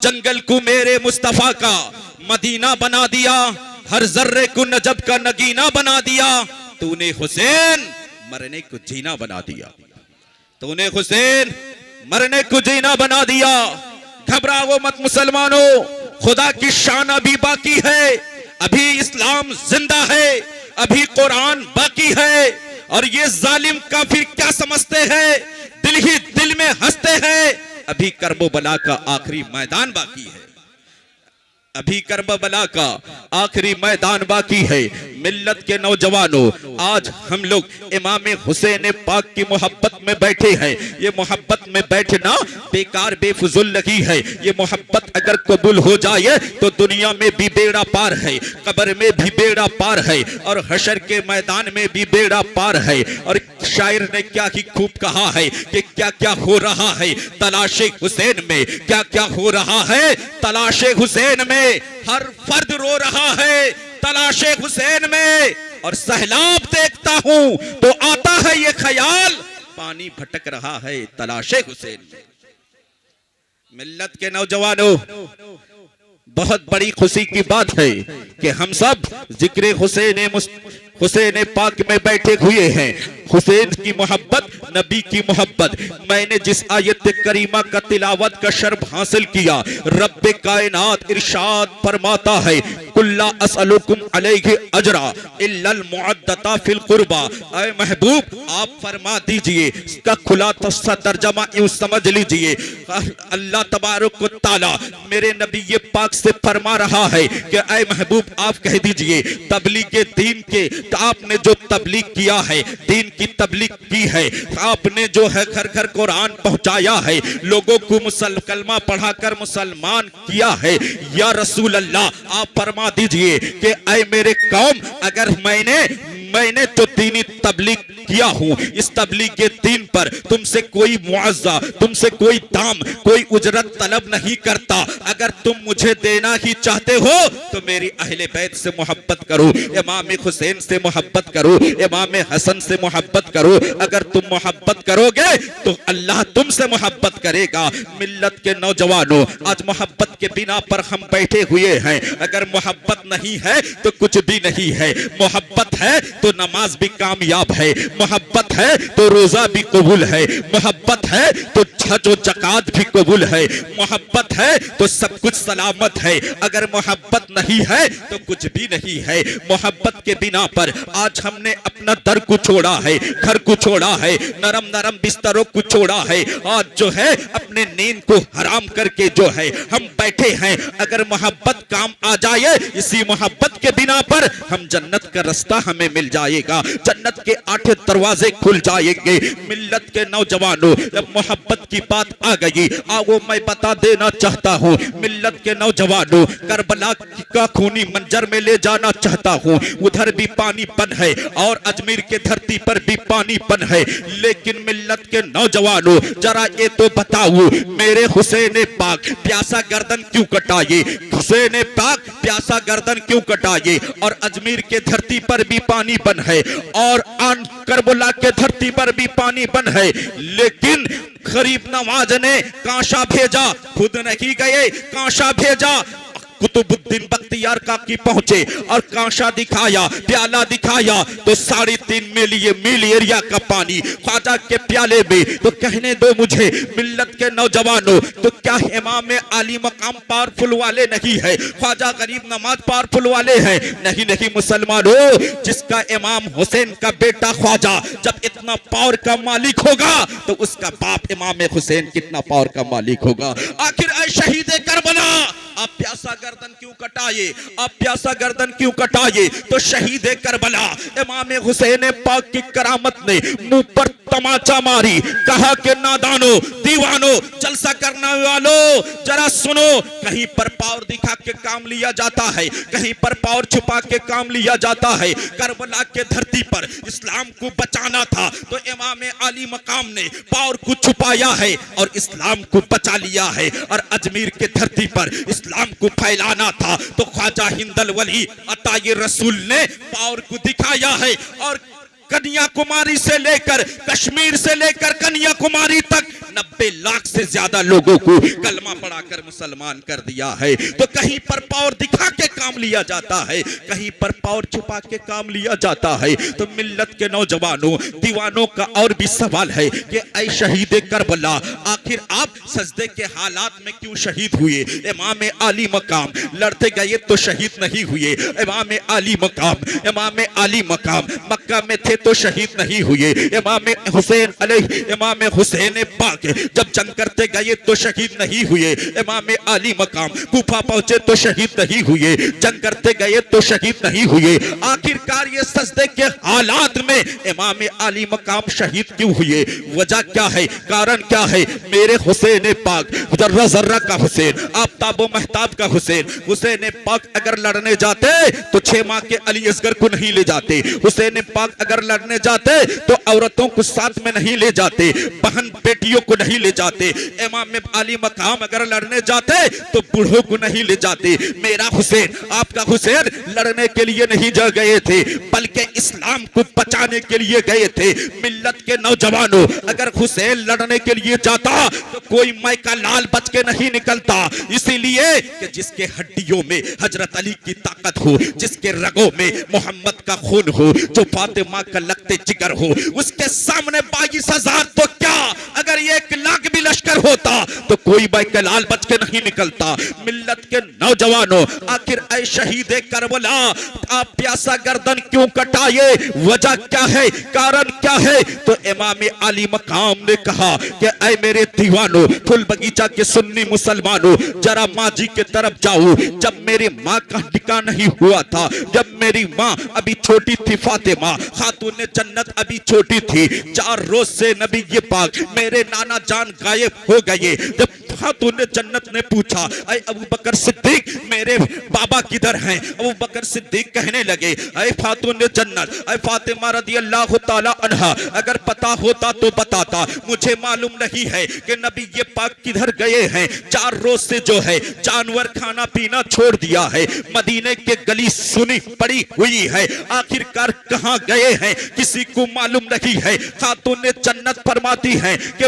जंगल को मेरे मुस्तफा का मदीना बना दिया, हर जर्रे को नजब का नगीना बना दिया। तूने हुसैन मरने को जीना बना दिया, तूने हुसैन मरने को जीना बना दिया। घबराओ मत मुसलमानों, खुदा की शान अभी बाकी है, अभी इस्लाम जिंदा है, अभी कुरान बाकी है। और ये जालिम काफिर क्या समझते हैं, दिल ही दिल में हंसते हैं। अभी कर्बो बला का आखिरी मैदान बाकी है, अभी कर्बला का आखिरी मैदान बाकी है। मिल्लत के नौजवानों, आज हम लोग इमाम हुसैन पाक की मोहब्बत में बैठे हैं। ये मोहब्बत में बैठना बेकार बेफुजुल लगी है। ये मोहब्बत अगर कबूल हो जाए तो दुनिया में भी बेड़ा पार है, कब्र में भी बेड़ा पार है, और हशर के मैदान में भी बेड़ा पार है। और शायर ने क्या ही खूब कहा है कि क्या क्या हो रहा है तलाशे हुसैन में, क्या क्या हो रहा है तलाशे हुसैन में। हर फर्द रो रहा है तलाशे हुसैन में, और सैलाब देखता हूं तो आता है ये ख्याल, पानी भटक रहा है तलाशे हुसैन में। मिल्लत के नौजवानों, बहुत बड़ी खुशी की बात है कि हम सब जिक्र हुसैन पाक में बैठे हुए हैं। हुसैन की मोहब्बत, नबी की मोहब्बत। मैंने जिस आयत करीमा का तिलावत का शर्फ हासिल किया, रब्बे कायनात इरशाद फरमाता है, कुल्ला असअलुकुम अलैहि अजरा इल्लल मुअद्दता फिल कुर्बा। ऐ महबूब आप फरमा दीजिए, इसका खुला तर्जमा यूं समझ लीजिए, अल्लाह तबारक व तआला मेरे नबी पाक से फरमा रहा है कि ऐ महबूब आप कह दीजिए, तबलीग दीन के आपने जो तबलीग किया है, दीन की तबलीग की है, आपने जो है घर घर कुरान पहुंचाया है, लोगों को कलमा पढ़ाकर मुसलमान किया है, या रसूल अल्लाह आप फरमा दीजिए कि ऐ मेरे कौम, अगर मैंने तो दीनी तबलीग किया हूं, इस तबलीग के दीन पर तुमसे कोई मुआवजा, तुमसे कोई दाम, कोई उजरत तलब नहीं करता। अगर तुम मुझे देना ही चाहते हो तो मेरी अहले बैत से मोहब्बत करो, इमाम हुसैन से मोहब्बत करो, इमाम हसन से मोहब्बत करो। अगर तुम मोहब्बत करोगे तो अल्लाह तुमसे मोहब्बत करेगा। मिल्लत के नौजवानों, आज मोहब्बत के बिना पर हम बैठे हुए हैं। अगर मोहब्बत नहीं है तो कुछ भी नहीं है। मोहब्बत है तो नमाज भी कामयाब है, मोहब्बत है तो रोजा भी कबूल है, मोहब्बत है तो हज व ज़कात भी कबूल है, मोहब्बत है तो सब कुछ सलामत है। अगर मोहब्बत नहीं है तो कुछ भी नहीं है। मोहब्बत के बिना पर आज हमने अपना दर को छोड़ा है, घर को छोड़ा है, नरम नरम बिस्तरों को छोड़ा है, आज जो है अपने नींद को हराम करके जो है हम बैठे हैं। अगर मोहब्बत काम आ जाए, इसी मोहब्बत के बिना पर हम जन्नत का रास्ता हमें मिल जाएगा, जन्नत के 8 दरवाजे खुल जाएंगे। मिल्लत के नौजवानों, जब मोहब्बत की बात आ गई, आओ मैं बता देना चाहता हूँ। मिल्लत के नौजवानों, करबला का खूनी मंजर में ले जाना चाहता हूँ। उधर भी पानीपन है और अजमेर के धरती पर भी पानीपन है। लेकिन मिल्लत के नौजवानों, जरा ये तो बताओ, मेरे हुसैन पाक प्यासा गर्दन क्यों कटाए, हुसैन पाक प्यासा गर्दन क्यों कटाए। और अजमेर के धरती पर भी पानी बन है और करबला के धरती पर भी पानी बन है, लेकिन गरीब नवाज ने कांशा भेजा, खुद नहीं गए, कांशा भेजा। कुतुबुद्दीन बख्तियार काकी पहुंचे और कांशा दिखाया, प्याला दिखाया, तो 3.5 मील एरिया का पानी ख्वाजा के प्याले में। तो कहने दो मुझे मिल्लत के नौजवानों, तो क्या इमाम आली मकाम पावरफुल वाले नहीं है, ख्वाजा गरीब नवाज पावरफुल वाले हैं? नहीं नहीं मुसलमानों, जिसका इमाम हुसैन का बेटा ख्वाजा जब इतना पावर का मालिक होगा तो उसका बाप इमाम हुसैन कितना पावर का मालिक होगा। आखिर ऐ शहीद करबला, आप प्यासा गर्दन क्यों कटाए, आप प्यासा गर्दन क्यों कटाए? तो शहीद करबला इमाम हुसैन पाक की करामत ने मुंह पर तमाचा मारी, कहा कि नादानो, दीवानो, जलसा करने वालों, जरा सुनो। कहीं पर पावर दिखा के काम लिया जाता है, कहीं पर पावर छुपा के काम लिया जाता है। करबला के धरती पर इस्लाम को बचाना था तो इमाम आली मकाम ने पावर को छुपाया है और इस्लाम को बचा लिया है। और अजमेर के धरती पर इस्लाम को फैलाना था तो ख्वाजा हिंदल वली अताये रसूल ने पावर को दिखाया है और कन्याकुमारी से लेकर कश्मीर से लेकर कन्याकुमारी तक 90 लाख से ज्यादा लोगों को कलमा पढ़ाकर मुसलमान कर दिया है। तो कहीं पर पावर दिखा के काम लिया जाता है, कहीं पर पावर छुपा के काम लिया जाता है। तो मिल्लत के नौजवानों दीवानों का और भी सवाल है कि ऐ शहीद करबला, आखिर आप सजदे के हालात में क्यों शहीद हुए? इमाम आली मकाम लड़ते गए तो शहीद नहीं हुए। इमाम आली मकाम मक्का में थे तो शहीद नहीं हुए। इमाम हुसैन पाक जब जंग करते गए तो शहीद नहीं हुए। इमाम आली मकाम कूफा पहुंचे तो शहीद नहीं हुए, जंग करते गए तो शहीद नहीं हुए। आखिरकार ये सजदे के हालात में इमाम आली मकाम शहीद क्यों हुए? वजह क्या है, कारण क्या है? मेरे हुसैन पाक जर्रा जर्रा का हुसैन, आफ्ताब व महताब का हुसैन पाक अगर लड़ने जाते तो 6 माह के अली असगर को नहीं ले जाते। हुसैन पाक अगर लड़ने जाते तो औरतों को साथ में नहीं ले जाते, बहन बेटियों को नहीं ले जाते। इमाम आली मकाम अगर लड़ने जाते तो बूढ़ों को नहीं ले जाते। मेरा हुसैन आपका हुसैन लड़ने के लिए नहीं जा गए थे, बल्कि इस्लाम को बचाने के लिए गए थे। मिल्लत के नौजवानों, अगर हुसैन लड़ने के लिए जाता तो कोई माई का लाल बच के नहीं निकलता, इसीलिए कि जिसके हड्डियों में हजरत अली की ताकत हो, जिसके रगों में मोहम्मद का खून हो, जो फातिमा का लगते जिगर हो, उसके सामने 22,000 तो क्या, अगर 1 लाख भी लश्कर होता तो कोई माई का लाल बच के नहीं निकलता। मिल्लत के नौजवानों, आखिर ऐ शहीद करबला, आप प्यासा गर्दन क्यों कटाए? वजह क्या है, कारण क्या है? तो इमाम आली मकाम ने कहा कि ऐ मेरे दीवानों, फुल बगीचा के सुन्नी मुसलमानों, जरा माँ जी के तरफ जाओ। जब मेरी माँ का निकाह नहीं हुआ था, जब मेरी माँ अभी छोटी थी, फातिमा खातून जन्नत अभी छोटी थी, 4 रोज से नबी ये पाक मेरे नाना जान गायब हो गए। जब खातून जन्नत ने पूछा, ऐ अबू बकर सिद्दीक मेरे बाबा किधर हैं? अबू बकर सिद्दीक कहने लगे, ऐ खातून जन्नत, ऐ फातिमा रदी अल्लाह ताला अन्हा, अगर पता होता तो बताता, मुझे मालूम नहीं है कि नबी ये पाक किधर गए हैं। 4 रोज से जो है जानवर खाना पीना छोड़ दिया है, मदीने के गली सुनी पड़ी हुई है, आखिरकार कहां गए हैं किसी को मालूम नहीं है। खातून जन्नत फरमाती हैं कि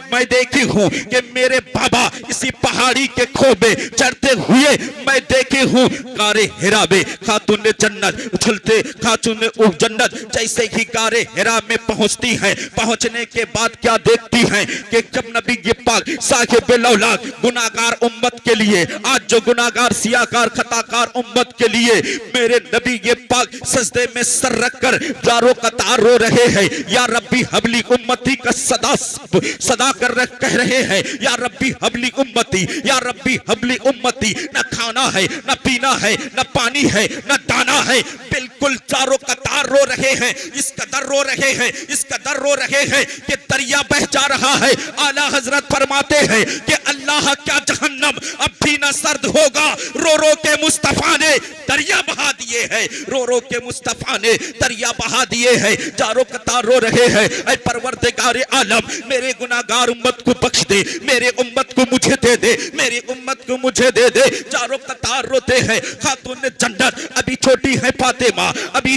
मैं देखी हूं कि मेरे बाबा इसी पहाड़ी के खोबे चढ़ते हुए मैं देखी हूं गारे हिरा में। खातून जन्नत उछलते, खातून जन्नत जैसे ही गारे हिरा में पहुंचती हैं, पहुंचने के बाद क्या देखती हैं कि जब नबी ये पाक साहिब लौलाक गुनाहगार उम्मत के लिए, आज जो गुनाहगार सियाकार खताकार उम्मत के लिए मेरे नबी ये पाक सजदे में सर रखकर जारो कतार रो रहे हैं, या रब्बी हबली उम्मती का सदा कर कह रहे हैं, या रब्बी हबली उम्मती, या रब्बी हबली उम्मती। न खाना है, न पीना है, न पानी है, न दाना है, बिल्कुल चारों कतार रो रहे हैं। इस कदर रो रहे हैं, इस कदर रो रहे हैं कि दरिया बह जा रहा है। आला हजरत फरमाते हैं कि अल्लाह क्या जहन्नम अब भी न सर्द होगा। रो रो के मुस्तफा ने दरिया बहा दिए हैं, रो रो के मुस्तफा ने दरिया बहा दिए हैं। चारों कतार रो रहे हैं, ऐ परवरदिगार आलम मेरे गुनाहगार उम्मत को बख्श दे, मेरे उम्मत को मुझे दे दे, मेरी उम्मत को मुझे दे दे। चारों कतार रोते हैं। खातून जन्नत अभी छोटी है, फातिमा अभी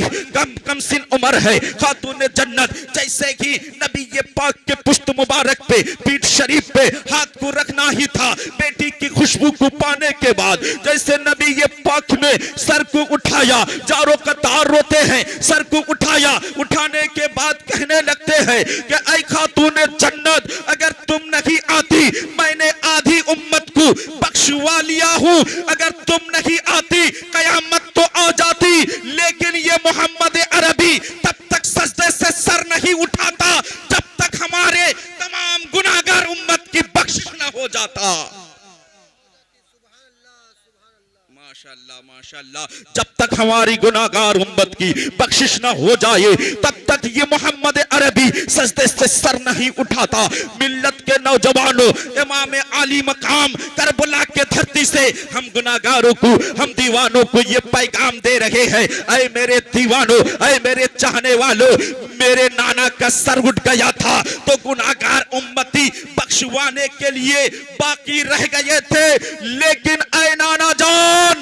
कम सिन उम्र है। खातून जन्नत जैसे ही नबी ये पाक के पुश्त मुबारक पे, पीठ शरीफ पे हाथ को रखना ही था, बेटी की खुशबू को पाने के बाद जैसे नबी ये पाक ने सर को उठाया, चारों कतार रोते हैं। सर को उठाया, उठाने के बाद कहने लगते हैं कि ऐ खातून जन्नत अगर तुम नहीं आती मैंने आधी उम्मत को बख्शवा लिया हूं, अगर तुम नहीं आती कयामत तो आ जाती, लेकिन ये मोहम्मद अरबी तब तक सजदे से सर नहीं उठाता जब तक हमारे तमाम गुनाहगार उम्मत की बख्शिश न हो जाता। माशाअल्लाह माशाअल्लाह, जब तक हमारी गुनाहगार उम्मत की बख्शिश न हो जाए तब तक ये मोहम्मद अरबी सजदे से सर नहीं उठाता। मिल्लत के नौजवानों, इमाम आली मकाम करबला के धरती से हम गुनाहगारों को, हम दीवानों को ये पैगाम दे रहे हैं, ऐ मेरे दीवानों, ऐ मेरे चाहने वालों, मेरे नाना का सर उठ गया था तो गुनाहगार उम्मती बख्शवाने के लिए बाकी रह गए थे, लेकिन ऐ नाना जान,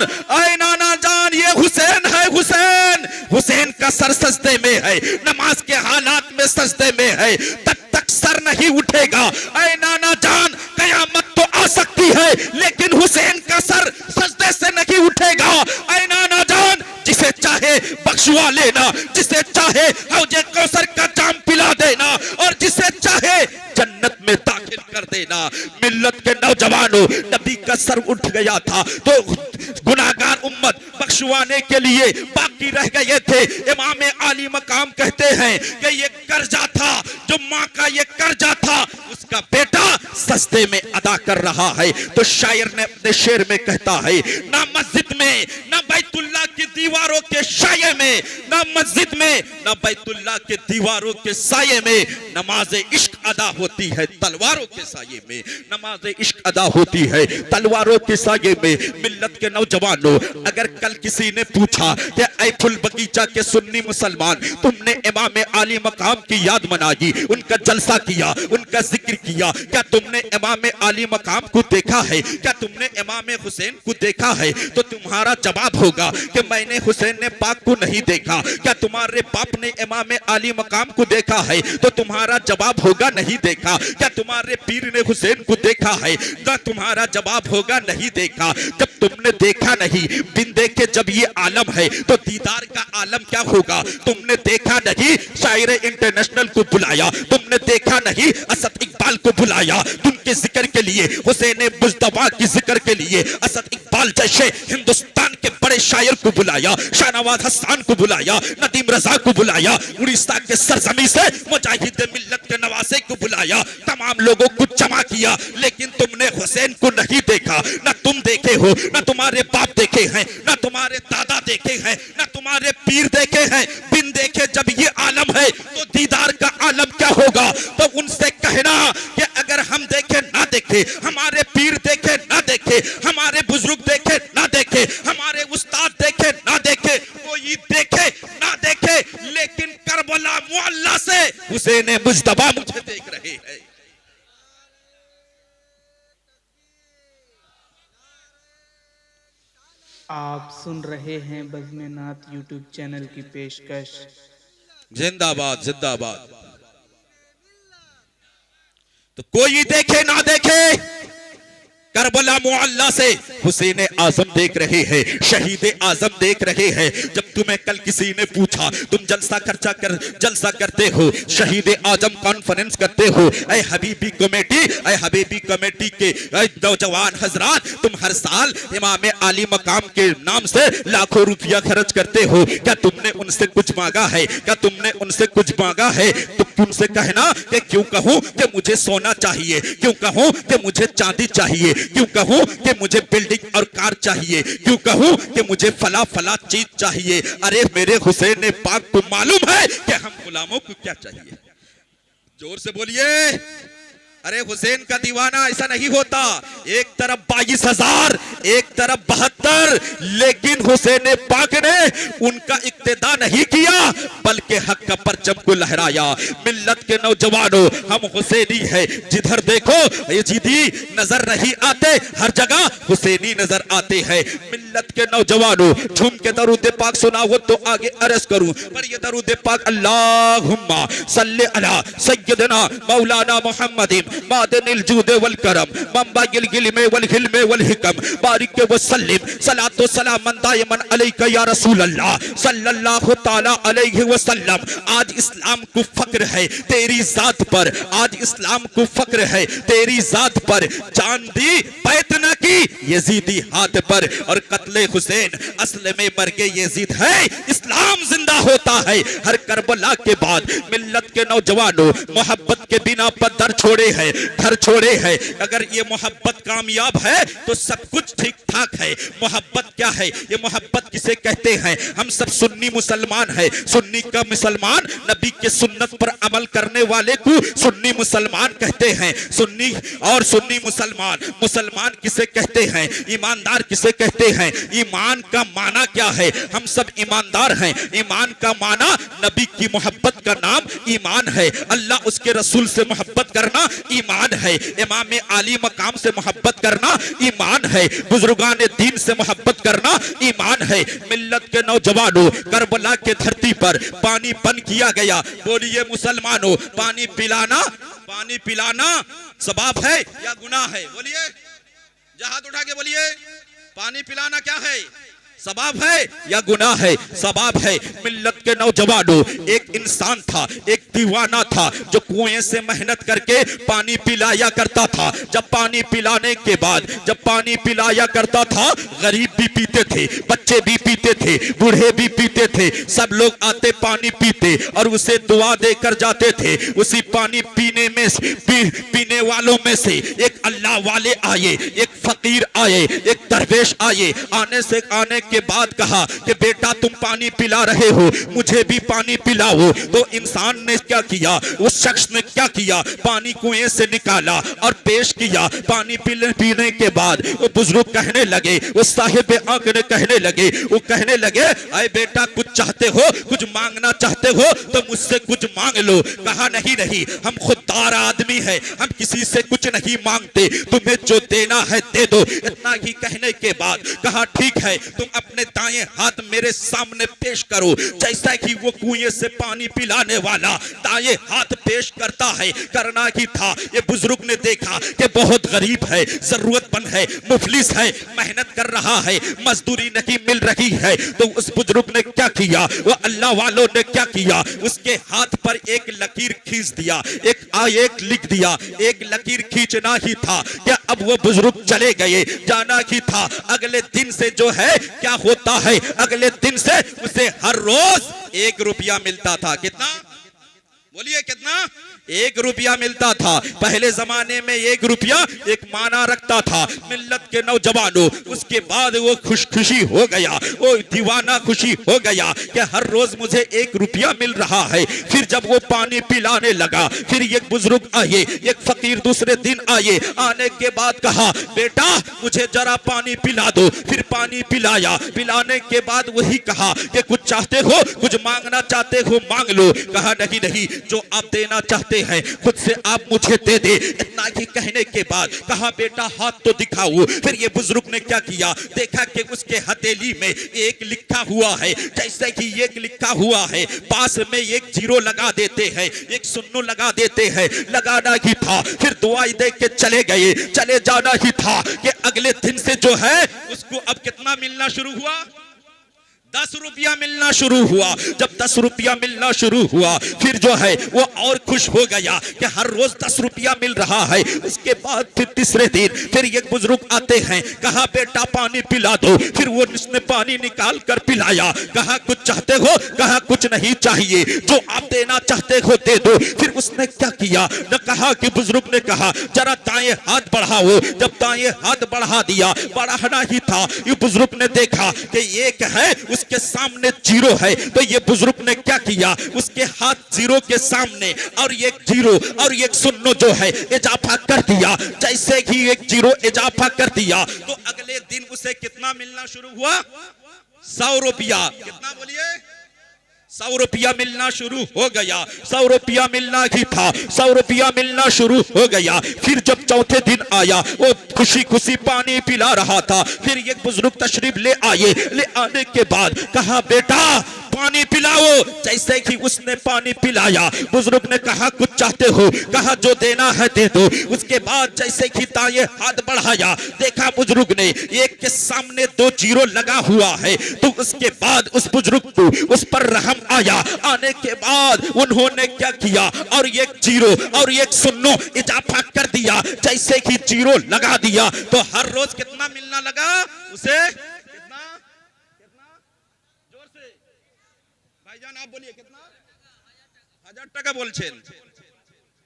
ये हुसैन है, हुसैन का सर सजदे में है, नमाज के हालात में सजदे में है, तब तक सर नहीं उठेगा। ऐ नाना जान, कयामत तो आ सकती है लेकिन हुसैन का सर सजदे से नहीं उठेगा। ऐ नाना जान, जिसे चाहे बख्शवा लेना, जिसे चाहे हौजे कौसर का जाम पिला देना और जिसे चाहे जन्नत में दाखिल कर देना। मिल्लत के नौजवानों, नबी का सर उठ गया था तो गुनाहगार उम्मत बख्शवाने के लिए बाकी रह गए थे। इमाम आली मकाम कहते हैं कि ये कर्जा था, जो माँ का ये कर्जा था उसका बेटा सस्ते में अदा कर रहा है। तो शायर ने अपने शेर में कहता है, ना मस्जिद में ना बैतुल्लाह की दीवारों के साये में, ना मस्जिद में ना बैतुल्लाह के दीवारों के साये में नमाज इश्क अदा होती है तलवारों के साये में। नमाज इश्क अदा होती है तलवारों के साये में। मिल्लत के नौजवानों, अगर कल किसी ने पूछा कि ऐ फुल बगीचा के सुन्नी मुसलमान, तुमने इमाम आली मकाम की याद मनाई, उनका जलसा किया, उनका जिक्र किया, क्या तुमने इमाम आली मकाम को देखा है, क्या तुमने इमाम हुसैन को देखा है, तो तुम्हारा जवाब होगा कि मैंने हुसैन ने पाक को नहीं देखा। क्या तुम्हारे बाप ने इमाम आली मकाम को देखा है, तो तुम्हारा जवाब होगा नहीं देखा। क्या तुम्हारे पीर ने हुसैन को देखा है, तो तुम्हारा जवाब होगा नहीं देखा। जब तुमने देखा नहीं, बिन देखे जब ये आलम है तो दीदार का आलम क्या होगा। तुमने देखा नहीं, शायर इंटरनेशनल को बुलाया, तुमने देखा नहीं, असद इकबाल को बुलाया तुमके जिक्र के लिए, हुसैन मुज्तबा की जिक्र के लिए, असद इकबाल जैसे हिंदुस्तान के बड़े शायर को बुलाया, शाहनवाज हसन को बुलाया, नदीम रजा को बुलाया, उड़ीसा के सरजमी से मुजाहिद मिल्लत के नवासे को बुलाया, तमाम लोगों को जमा किया, लेकिन तुमने हुसैन को नहीं देखा। ना तुम देखे हो, ना तुम्हारे बाप देखे हैं, ना तुम्हारे दादा देखे हैं, ना तुम्हारे पीर देखे हैं। बिन देखे जब ये आलम है तो दीदार का आलम क्या होगा। तो उनसे कहना कि अगर हम देखे ना देखे, हमारे पीर देखे ना देखे, हमारे बुजुर्ग देखे ना देखे, हमारे उस्ताद देखे ना देखे, कोई देखे ना देखे, लेकिन करबला मुअल्ला से हुसैन मुज्तबा मुझे देख रहे हैं। आप सुन रहे हैं बज़्म नात यूट्यूब चैनल की पेशकश। जिंदाबाद जिंदाबाद। तो कोई देखे ना देखे, करबला मुअल्ला से हुसैन आजम देख रहे हैं, शहीद आजम देख रहे हैं। जब तुम्हें कल किसी ने पूछा, तुम जलसा करते हो, शहीद आजम कॉन्फ्रेंस करते हो, ऐ हबीबी कमेटी के नौजवान हजरात, तुम हर साल इमाम आली मकाम के नाम से लाखों रुपया खर्च करते हो, क्या तुमने उनसे कुछ मांगा है, क्या तुमने उनसे कुछ मांगा है। तो तुमसे कहना कि क्यों कहूं कि मुझे सोना चाहिए, क्यों कहूं कि मुझे चांदी चाहिए, क्यों कहूं कि मुझे बिल्डिंग और कार चाहिए, क्यों कहूं कि मुझे फला चीज चाहिए। अरे मेरे हुसैन पाक को मालूम है कि हम गुलामों को क्या चाहिए। जोर से बोलिए। अरे हुसैन का दीवाना ऐसा नहीं होता, एक तरफ 22,000, एक तरफ 72, लेकिन हुसैन पाक ने उनका इक्तिदा नहीं किया बल्कि हक का परचम को लहराया। मिल्लत के नौजवानों, हम हुसैनी है, जिधर देखो यजीदी नजर नहीं आते, हर जगह हुसैनी नजर आते हैं। मिल्लत के नौजवानों, झूम के दरूद पाक सुनाओ तो आगे अर्ज करूं, पर ये दरूद पाक अल्लाहुम्मा सल्ली अला सय्यदना मौलाना मुहम्मदिन मादनिल जूद वल करम मंबागिल गिलमे वल हिल्मे वल हिकम बारिक व सल्लिम सलातो सलाम दायमन अलैका या रसूल अल्लाह सल्लल्लाहु ताला अलैहि वसल्लम। आज इस्लाम को फक्र है तेरी जात पर, आज इस्लाम को फक्र है तेरी जात पर, जान दी बैत न की यजीदी हाथ पर, और कत्ले हुसैन असल में मर्गे यजीद है, इस्लाम जिंदा होता है हर करबला के बाद। मिल्लत के नौजवानों, मोहब्बत के बिना पर दर छोड़े हैं, घर छोड़े हैं। अगर ये मोहब्बत कामयाब है तो सब कुछ ठीक ठाक है। मोहब्बत क्या है, ये मोहब्बत किसे कहते हैं। हम सब सुन्नी मुसलमान हैं, सुन्नी का मुसलमान नबी के सुन्नत पर अमल करने वाले को सुन्नी मुसलमान कहते हैं। सुन्नी और सुन्नी मुसलमान, मुसलमान किसे कहते हैं, ईमानदार किसे कहते हैं। ईमान का माना क्या है, हम सब ईमानदार हैं। ईमान ईमान का माना नबी की मोहब्बत का नाम ईमान है। अल्लाह उसके रसूल से मोहब्बत करना ईमान है। इमाम आली मकाम से मोहब्बत करना ईमान है। बुजुर्गान दीन से मोहब्बत करना ईमान है। मिल्लत के नौजवानों, करबला के धरती पर पानी बंद किया गया। बोलिए मुसलमानों, पानी पिलाना सवाब है या गुनाह है? बोलिए, हाथ उठा के बोलिए, पानी पिलाना क्या है? सवाब है या गुनाह है? सवाब है। मिल्लत के नौजवानों, एक इंसान था, एक दीवाना था जो कुएं से मेहनत करके पानी पिलाया करता था। जब पानी पिलाने के बाद जब पानी पिलाया करता था, गरीब भी पीते थे, बच्चे भी पीते थे, बूढ़े भी पीते थे। सब लोग आते पानी पीते और उसे दुआ देकर जाते थे। उसी पानी पीने वालों में से एक अल्लाह वाले आए, एक फकीर आए, एक दरवेश आए। आने के बाद कहा कि बेटा तुम पानी पिला रहे हो, मुझे भी पानी पिलाओ। तो इंसान ने क्या किया, उस शख्स ने क्या किया, पानी कुएं से निकाला और पेश किया। पानी पीने के बाद वो बुजुर्ग कहने लगे, उस साहिब आंख ने कहने लगे अरे बेटा कुछ चाहते हो, कुछ मांगना चाहते हो तो मुझसे कुछ मांग लो। कहा नहीं, हम खुददार आदमी है, हम किसी से कुछ नहीं मांगते, तुम्हें जो देना है दे दो। इतना ही कहने के बाद कहा ठीक है, तुम अपने दाएं हाथ मेरे सामने पेश करो। जैसा कि वो कुएं से पानी पिलाने वाला दाएं हाथ पेश करता है, करना ही था। ये बुजुर्ग ने देखा कि बहुत गरीब है, जरूरतमंद है, मुफलिस है, मेहनत कर रहा है, मजदूरी नहीं मिल रही है। तो उस बुजुर्ग ने क्या किया, वो अल्लाह वालों ने क्या किया, उसके हाथ पर एक लकीर खींच दिया, एक लिख दिया। एक लकीर खींचना ही था क्या अब वो बुजुर्ग चले गए, जाना ही था। अगले दिन से जो है क्या होता है, अगले दिन से उसे हर रोज 1 रुपया मिलता था। कितना? बोलिए कितना? 1 रुपया मिलता था। पहले जमाने में 1 रुपया एक माना रखता था। मिल्लत के नौजवानों, उसके बाद वो खुशी हो गया, वो दीवाना खुशी हो गया कि हर रोज मुझे 1 रुपया मिल रहा है। फिर जब वो पानी पिलाने लगा, फिर एक बुजुर्ग आए, एक फकीर दूसरे दिन आए। आने के बाद कहा बेटा मुझे जरा पानी पिला दो। फिर पानी पिलाया। पिलाने के बाद वही कहा कि कुछ चाहते हो, कुछ मांगना चाहते हो मांग लो। कहा नहीं, जो आप देना चाहते हैं खुद से आप मुझे दे दे। इतना ही कहने के बाद कहा बेटा हाथ तो दिखाओ। फिर ये बुजुर्ग ने क्या किया, देखा कि उसके हथेली में 1 लिखा हुआ है। जैसे कि 1 लिखा हुआ है, पास में 1 जीरो लगा देते हैं, 1 शून्य लगा देते हैं। लगाना ही था। फिर दुआई दे के चले जाना ही था कि अगले दिन से जो है उसको अब कितना मिलना शुरू हुआ, 10 रुपया मिलना शुरू हुआ। जब 10 रुपया मिलना शुरू हुआ, फिर जो है वो और खुश हो गया कि हर रोज 10 रुपया मिल रहा है। उसके बाद फिर तीसरे दिन फिर एक बुजुर्ग आते हैं, कहा बेटा पानी पिला दो। फिर वो उसने पानी निकाल कर पिलाया। कहा कुछ चाहते हो, कहा कुछ नहीं चाहिए, जो आप देना चाहते हो दे दो। फिर उसने क्या किया, न कहा कि बुजुर्ग ने कहा जरा दाएं हाथ बढ़ाओ। जब दाएं हाथ बढ़ा दिया, बढ़ाना ही था, ये बुजुर्ग ने देखा कि एक है उसके सामने 0 है। तो ये बुजुर्ग ने क्या किया, उसके हाथ 0 के सामने और 1 0 और 1 शून्य जो है इजाफा कर दिया। जैसे ही 1 0 इजाफा कर दिया तो अगले दिन उसे कितना मिलना शुरू हुआ, 100 रुपया। कितना बोलिए, 100 रुपया मिलना शुरू हो गया। 100 रुपया मिलना ही था, 100 रुपया मिलना शुरू हो गया। फिर जब चौथे दिन आया, वो खुशी पानी पिला रहा था। फिर एक बुजुर्ग तशरीफ ले आए। ले आने के बाद कहा बेटा पानी पिलाओ। जैसे कि उसने पानी पिलाया, बुजुर्ग ने कहा कुछ चाहते हो, कहा जो देना है दे दो। उसके बाद जैसे कि दाएं हाथ बढ़ाया, देखा बुजुर्ग ने 1 के सामने 2 0 लगा हुआ है। तो उसके बाद उस बुजुर्ग को उस पर रहम आया। आने के बाद उन्होंने क्या किया, और 1 0 और 1 शून्य इजाफा कर दिया। जैसे कि 0 लगा दिया तो हर रोज कितना मिलना लगा उसे, कितना जोर से भाईजान आप बोलिए, कितना 1000 টাকা বলছেন,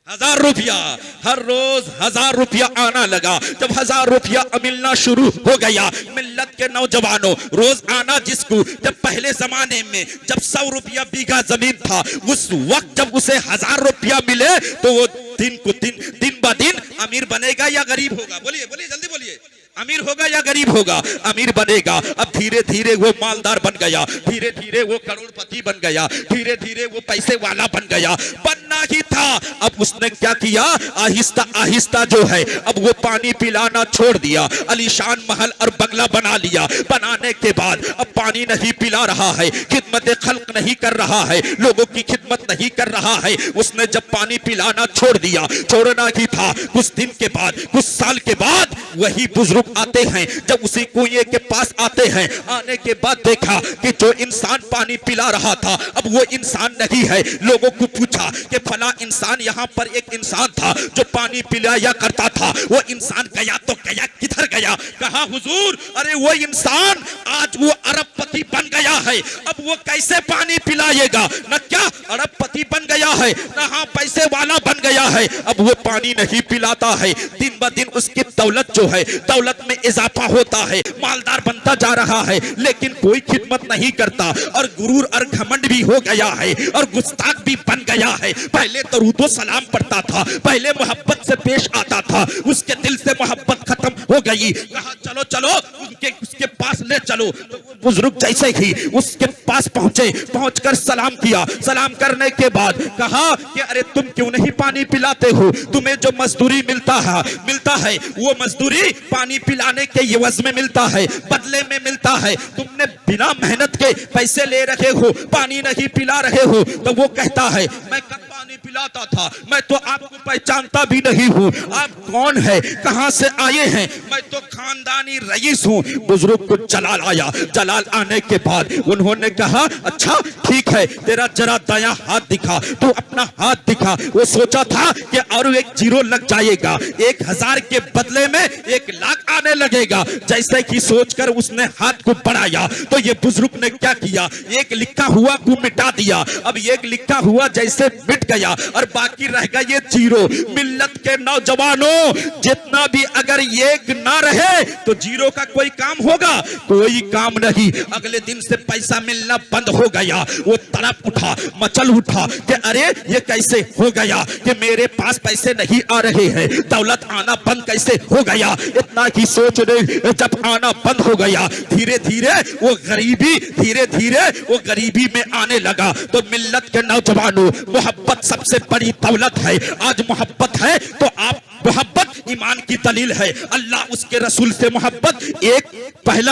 1000 रुपया। हर रोज 1000 रुपया आना लगा। जब 1000 रुपया मिलना शुरू हो गया, मिल्लत के नौजवानों रोज आना जिसको, जब पहले जमाने में जब 100 रुपया बीघा जमीन था, उस वक्त जब उसे 1000 रुपया मिले तो वो दिन ब दिन अमीर बनेगा या गरीब होगा? बोलिए जल्दी बोलिए, अमीर होगा या गरीब होगा? अमीर बनेगा। अब धीरे धीरे वो मालदार बन गया, धीरे धीरे वो करोड़पति बन गया, धीरे धीरे वो पैसे वाला बन गया। बनना ही था। अब उसने क्या किया? आहिस्ता आहिस्ता जो है अब वो पानी पिलाना छोड़ दिया, अलीशान महल और बंगला बना लिया। बनाने के बाद अब पानी नहीं पिला रहा है, खिदमत खल्क नहीं कर रहा है, लोगों की खिदमत नहीं कर रहा है। उसने जब पानी पिलाना छोड़ दिया, छोड़ना ही था, कुछ दिन के बाद, कुछ साल के बाद वही बुजुर्ग आते हैं। जब उसी कुएं के पास आते हैं, आने के बाद देखा कि जो इंसान पानी पिला रहा था अब वो इंसान नहीं है। लोगों को पूछा कि फला इंसान, यहाँ पर एक इंसान था जो पानी पिलाया करता था, वो इंसान गया तो गया, किधर गया? कहा हुजूर, अरे वो इंसान आज वो अरबपति बन गया है, अब वो कैसे पानी पिलाएगा? न क्या अरबपति बन गया है, न हाँ पैसे वाला बन गया है, अब वो पानी नहीं पिलाता है। दिन ब दिन उसकी दौलत जो है, दौलत में इजाफा होता है, मालदार बनता जा रहा है, लेकिन कोई खिदमत नहीं करता और गुरूर और घमंड भी हो गया है और गुस्ताख भी बन गया है। पहले तो रूदो सलाम पढ़ता था, पहले मोहब्बत से पेश आता था, उसके दिल से मोहब्बत खत्म हो गई। कहा चलो चलो उसके पास ले चलो। तो बुजुर्ग जैसे ही उसके पास पहुंचे, पहुंचकर सलाम किया। सलाम करने के बाद कहा कि अरे तुम क्यों नहीं पानी पिलाते हो? तुम्हें जो मजदूरी मिलता है वो मजदूरी पानी पिलाने के एवज में मिलता है, बदले में मिलता है। तुमने बिना मेहनत के पैसे ले रहे हो, पानी नहीं पिला रहे हो। तो वो कहता है मैं कब पानी पिलाता था? मैं तो आपको पहचानता भी नहीं हूँ, आप कौन है, कहाँ से आए हैं? मैं तो खानदानी रईस हूँ। बुजुर्ग को जलाल आया। जलाल आने के बाद उन्होंने कहा अच्छा ठीक है, तेरा जरा दायां हाथ दिखा, तू अपना हाथ दिखा। वो सोचा था कि और एक जीरो लग जाएगा, 1000 के बदले में 1 लाख आने लगेगा। जैसे कि सोचकर उसने हाथ को बढ़ाया तो ये बुजुर्ग ने क्या किया? एक लिखा हुआ को मिटा दिया। अब एक लिखा हुआ जैसे मिट गया और बाकी रह गया ये जीरो। मिल्लत के नौजवानों, जितना भी अगर एक ना रहे तो जीरो का कोई काम होगा? कोई काम नहीं। अगले दिन से पैसा मिलना बंद हो गया। वो तड़प उठा, मचल उठा कि अरे ये कैसे हो गया कि मेरे पास पैसे नहीं आ रहे हैं, दौलत आना बंद कैसे हो गया? इतना ही सोच रहे, जब आना बंद हो गया धीरे धीरे वो गरीबी में आने लगा। तो मिल्लत के नौजवानों, मोहब्बत सबसे बड़ी दौलत है। आज मोहब्बत है तो आप, मोहब्बत ईमान की दलील है। अल्लाह उसके रसूल से मोहब्बत एक पहले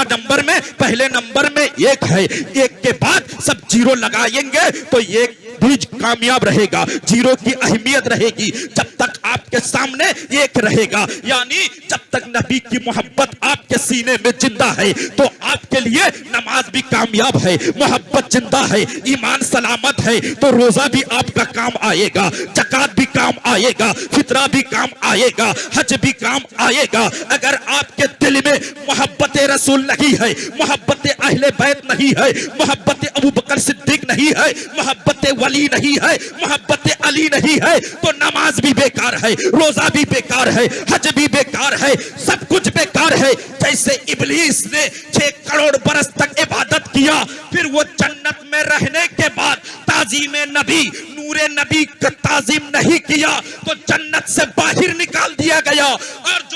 नंबर में एक है। एक के बाद सब जीरो लगाएंगे तो एक भी कामयाब रहेगा। जीरो की अहमियत रहेगी जब तक आपके सामने एक रहेगा, यानी जब तक नबी की मोहब्बत आपके सीने में जिंदा है तो आपके लिए नमाज भी कामयाब है। मोहब्बत जिंदा है, ईमान सलामत है तो रोजा भी आपका काम आएगा, ज़कात भी काम आएगा, फितरा भी काम आएगा, हज भी काम आएगा। अगर आपके दिल में मोहब्बत रसूल नहीं है, मोहब्बत अहले बैत नहीं है, मोहब्बत अबू बकर सिद्दीक नहीं है, मोहब्बत वली नहीं है, मोहब्बत अली नहीं है, तो नमाज भी बेकार है, रोजा भी बेकार है, हज भी बेकार है, सब कुछ बेकार है। जैसे इब्लीस ने 6 करोड़ बरस तक इबादत किया, फिर वो जन्नत में रहने के बाद ताजीम नबी, नूरे नबी का ताजीम नहीं किया तो जन्नत से बाहर निकाल दिया गया। और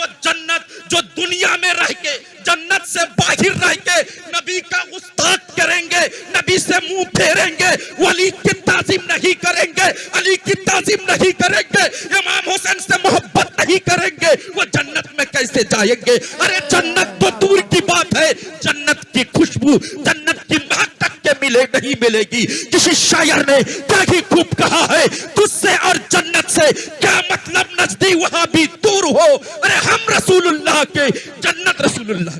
जो दुनिया में रह के, जन्नत से बाहर रह के नबी का उस्ताद करेंगे, नबी से मुंह फेरेंगे, वली की ताजीम नहीं करेंगे, अली की ताजीम नहीं करेंगे, इमाम हुसैन से मोहब्बत नहीं करेंगे, वो जन्नत में कैसे जाएंगे? अरे जन्नत तो दूर की बात है, जन्नत की खुशबू, जन्नत की महक तक के नहीं मिलेगी। किसी शायर ने क्या ही खूब कहा है, तुझसे और जन्नत से क्या मतलब, नजदीक वहां भी दूर हो। अरे हम रसूलुल्लाह के, जन्नत रसूलुल्लाह।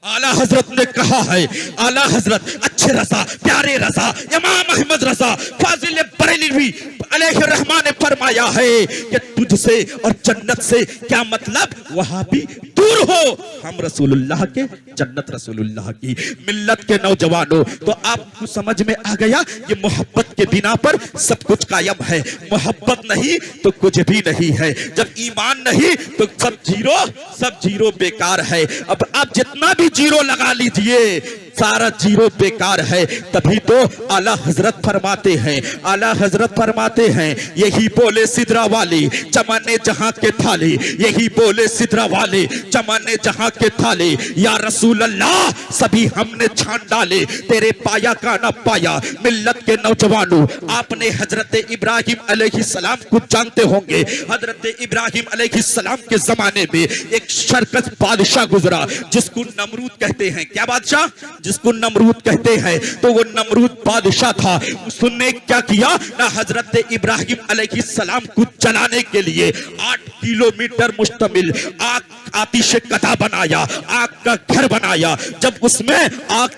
आला हजरत ने कहा है, आला हजरत अच्छे रजा, प्यारे रजा, इमाम अहमद रजा फाजिल बरेलवी अलैहि रहमान ने फरमाया है कि तुझसे और जन्नत से क्या मतलब, वहां भी दूर हो। हम रसूलुल्लाह के, जन्नत रसूलुल्लाह की। मिल्लत के नौजवानों, तो आपको समझ में आ गया ये मोहब्बत के बिना पर सब कुछ कायम है। मोहब्बत नहीं तो कुछ भी नहीं है। जब ईमान नहीं तो सब जीरो बेकार है। अब आप जितना भी जीरो लगा लीजिए, सारा जीरो बेकार है। तभी तो आला हजरत फरमाते हैं, आला हजरत फरमाते हैं, यही बोले सिदरा वाले चमने जहां के थाले, यही बोले सिदरा वाले चमने जहां के थाले, या रसूल अल्लाह सभी हमने छान डाले, तेरे पाया का न पाया। मिल्लत के नौजवानों, आपने हजरत इब्राहिम अलैहिस्सलाम को जानते होंगे। हजरत इब्राहिम अलैहिस्सलाम के जमाने में एक शरकत बादशाह गुजरा जिसको नमरूद कहते हैं। क्या बादशाह? जिसको नमरूद कहते हैं। तो वो नमरूद बादशाह था। उसने क्या किया ना, हजरत इब्राहिम अलैहिस्सलाम को जलाने के लिए 8 किलोमीटर मुश्तमिल आग आतिश कदा बनाया, आग का घर बनाया। जब उसमें आग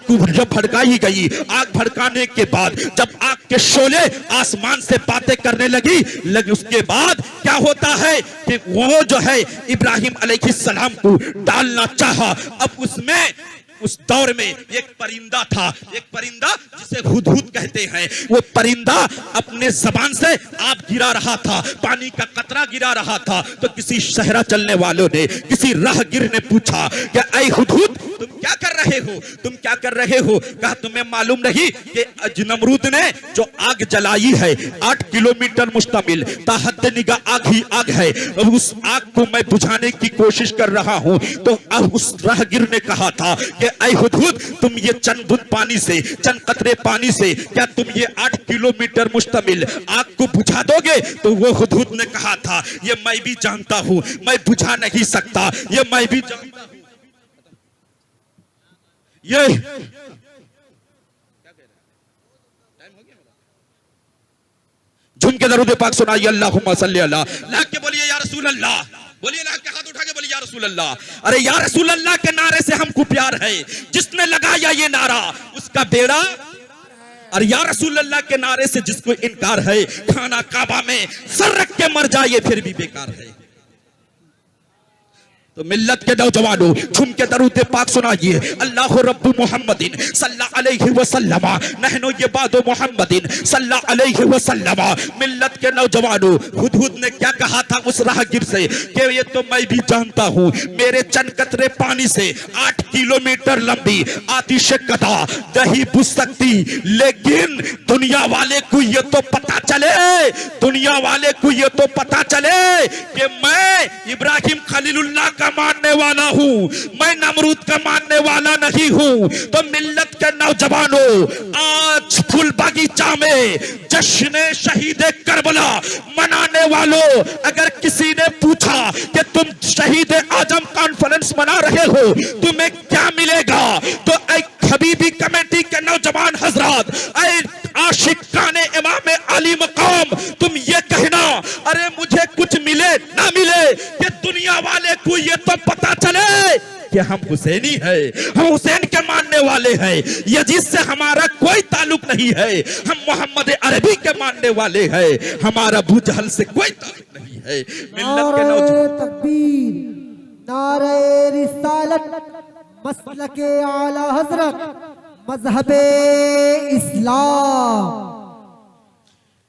को जब भड़काई गई, आग भड़काने के बाद जब आग के शोले आसमान से बातें करने लगी उसके बाद क्या होता है कि वो जो है इब्राहिम अलैहिस्सलाम को डालना चाहा। अब उसमें उस दौर में एक परिंदा था, एक परिंदा जिसे हुदहुद कहते हैं। वो परिंदा अपने जबान से आग गिरा रहा था, पानी का कतरा गिरा रहा था। तो किसी शहरा चलने वालों ने, किसी राहगीर ने पूछा कि ऐ हुदहुद, तुम क्या कर रहे हो? तुम क्या कर रहे हो? कहा तुम्हें मालूम नहीं कि नमरूद ने जो आग जलाई है 8 किलोमीटर मुश्तमिल ताहद निगाह आग ही आग है। अब उस आग को मैं बुझाने की कोशिश कर रहा हूं। तो अब उस राहगीर ने कहा था कि ऐ हुदहुद, तुम ये चंद बूंद पानी से, चंद कतरे पानी से क्या तुम ये 8 किलोमीटर मुश्तमिल आग को बुझा दोगे? तो वो हुदहुद ने कहा था, ये मैं भी जानता हूं, मैं बुझा नहीं सकता, ये मैं भी जानता हूं। ये झुम के दरूद पाक सुनाइए, अल्लाहुम्मा सल्ली अला, लाख के बोलिए या रसूल अल्लाह, बोलिए लाख के हाथ उठा के बोलिए या रसूल अल्लाह। अरे या रसूल अल्लाह के नारे से हमको प्यार है। जिसने लगाया ये नारा उसका बेड़ा, और या रसूल अल्लाह के नारे से जिसको इनकार है, खाना काबा में सर रख के मर जाए फिर भी बेकार है। तो मिल्लत के नौजवानों, झुम के दरूद पाक सुनाइए, अल्लाह रब्बु मुहम्मदिन सल्लल्लाहु अलैहि वसल्लम नहनो ये बादो मुहम्मदिन सल्लल्लाहु अलैहि वसल्लम। मिल्लत के नौजवानों, हुदहुद ने क्या कहा था उस राहगीर से कि ये तो मैं भी जानता हूं, मेरे चंद कतरे पानी से 8 किलोमीटर लंबी आतिश कदा नहीं बुझ सकती, लेकिन दुनिया वाले को ये तो पता चले, दुनिया वाले को ये तो पता चले कि मैं इब्राहिम खलीलुल्लाह का मानने वाला हूं, मैं नमरूद का मानने वाला नहीं हूं। तो मिल्लत के नौजवानों, आज फूल बागीचा में जश्न शहीद करबला मनाने वालों, अगर किसी ने पूछा कि तुम शहीद आजम कॉन्फ्रेंस मना रहे हो, तुम्हें क्या मिलेगा? तो हबीबी कमेटी के नौजवान हजरात, आशिकाने इमाम आली मकाम, तुम ये कहना अरे मुझे कुछ मिले ना मिले कि दुनिया वाले को ये तो पता चले कि हम हुसैनी है, हम हुसैन के मानने वाले हैं, यजीद से हमारा कोई ताल्लुक नहीं है, हम मोहम्मद अरबी के मानने वाले हैं, हमारा अबू जहल से कोई ताल्लुक नहीं है। मिल्लत के नौजवान, तकबीर, नारे रिसालत, मसलके आला हजरत, मजहबे इस्लाम।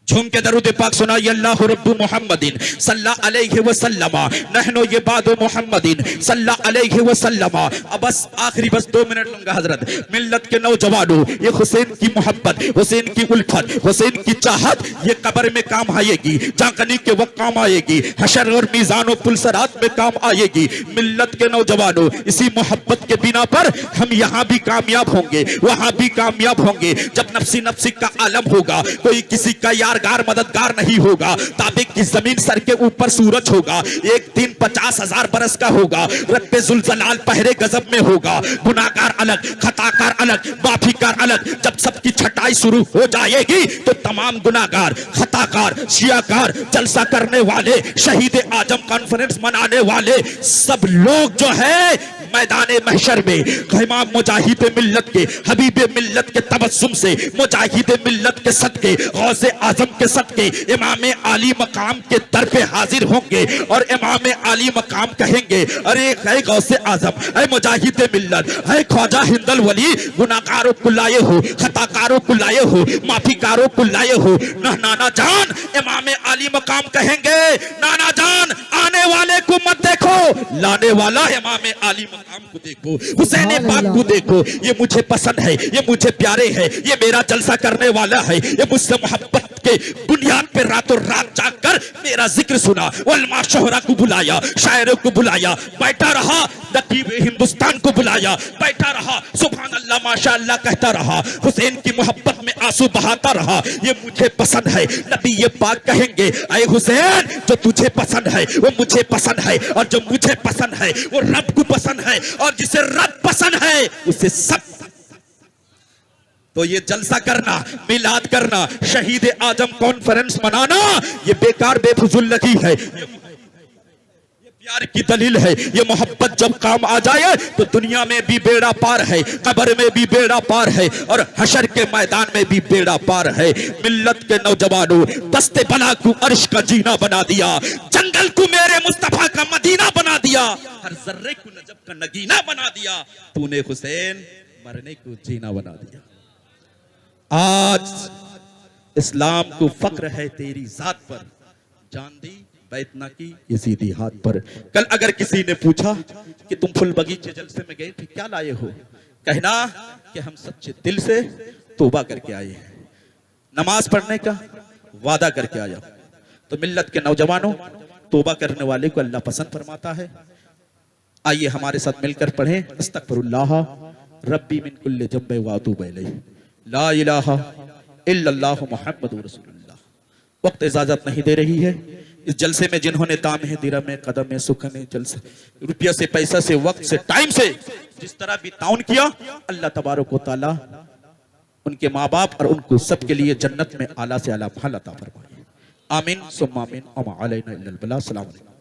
झूम के दरूद पाक सुनाइए, अल्लाह रब्बु मुहम्मदिन सल्लल्लाहु अलैहि वसल्लम नहनो ये बादो मुहम्मदिन सल्लल्लाहु अलैहि वसल्लम। अब बस आखिरी 2 मिनट लूंगा हजरत। मिल्लत के नौजवानों, ये हुसैन की मोहब्बत, हुसैन की उल्फत, हुसैन की चाहत, ये कब्र में काम आएगी, जागने के वक्त काम आएगी, हशर और मीज़ान और पुलसरात में काम आएगी। मिल्लत के नौजवानों, इसी मोहब्बत के बिना पर हम यहाँ भी कामयाब होंगे, वहां भी कामयाब होंगे। जब नफ्सी नफ्सी का आलम होगा, कोई किसी का यार मददगार नहीं होगा, ताबिक की जमीन सर के ऊपर सूरज होगा, एक दिन 50,000 बरस का होगा, रब्बे जुलजलाल पहरे गजब में होगा, गुनाहगार अलग, खताकार अलग, माफीकार अलग। जब सबकी छटाई शुरू हो जाएगी तो तमाम गुनाहगार, खताकार, शियाकार, जलसा करने वाले, शहीद आजम कॉन्फ्रेंस मनाने वाले सब लोग जो है मैदाने महशर में इमाम मुजाहिद मिल्लत के, हबीब मिल्लत के तबस्सुम से, मुजाहिद मिल्लत के सदके, गौसे आजम के सदके इमाम आली मकाम के दर पे हाजिर होंगे और इमाम आली मकाम कहेंगे, अरे ऐ गौसे आजम, ऐ मुजाहिद मिल्लत, ऐ ख्वाजा हिंदल वली, गुनाहगारों को लाए हो, खताकारों को लाए हो, माफीकारों को लाए हो। नाना जान, इमाम आली मकाम कहेंगे, नाना जान, आने वाले को मत देखो, लाने वाला इमाम आली मकाम को देखो, हुसैन पाक को देखो। ये मुझे पसंद है, ये मुझे प्यारे है, ये मेरा जलसा करने वाला है, ये मुझसे मोहब्बत के बुनियाद पे रातों रात जाकर मेरा जिक्र सुना, उलमा शोहरा को बुलाया, शायरों को बुलाया, बैठा रहा, नकीब हिंदुस्तान को बुलाया, बैठा रहा, सुभान अल्लाह माशाअल्लाह कहता रहा, हुसैन की मोहब्बत में आंसू बहाता रहा। ये मुझे पसंद है। नबी ये पाक कहेंगे, ऐ हुसैन जो तुझे पसंद है वो मुझे पसंद है, और जो मुझे पसंद है वो रब को पसंद है, और जिसे रब पसंद है उसे सब। तो ये जलसा करना, मिलाद करना, शहीद आजम कॉन्फ्रेंस मनाना, ये बेकार बेफुजुल लगी है। ये प्यार की दलील है। ये मोहब्बत जब काम आ जाए तो दुनिया में भी बेड़ा पार है, कब्र में भी बेड़ा पार है, और हशर के मैदान में भी बेड़ा पार है। मिल्लत के नौजवानों, दस्ते बला को अर्श का जीना बना दिया, जंगल को मेरे मुस्तफा का मदीना बना दिया, हर जर्रे को नजब का नगीना बना दिया। तूने हुसैन मरने को जीना बना दिया। आज इस्लाम को फक्र है तेरी जात पर, जान दी बैतना की यजीदी हाथ पर। कल अगर किसी ने पूछा कि तुम फुल बगीचे जलसे में गए थे, क्या लाए हो, कहना कि हम सच्चे दिल से तौबा करके आए हैं, नमाज पढ़ने का वादा करके आया। तो मिल्लत के नौजवानों, तौबा करने वाले को अल्लाह पसंद फरमाता है। आइए हमारे साथ मिलकर पढ़ें, अस्तगफिरुल्लाह रब्बी मिन कुल्लि जंबे व अतूबु इलैह, ला इलाहा इल्लल्लाहु मुहम्मदुर रसूलुल्लाह। वक्त इजाजत नहीं दे रही है। इस जलसे में जिन्होंने दाम है, दिरम है, कदम है, सुखन है, जलसा, रुपया से, पैसा से, वक्त से, टाइम से जिस तरह भी ताउन किया, अल्लाह तबारक व तआला उनके माँ बाप और उनको सबके लिए जन्नत में आला से आला महल अता फरमाए। आमीन सुम्मा आमीन। अमा अलैना इल्लल बलाग। अस्सलाम वालेकुम।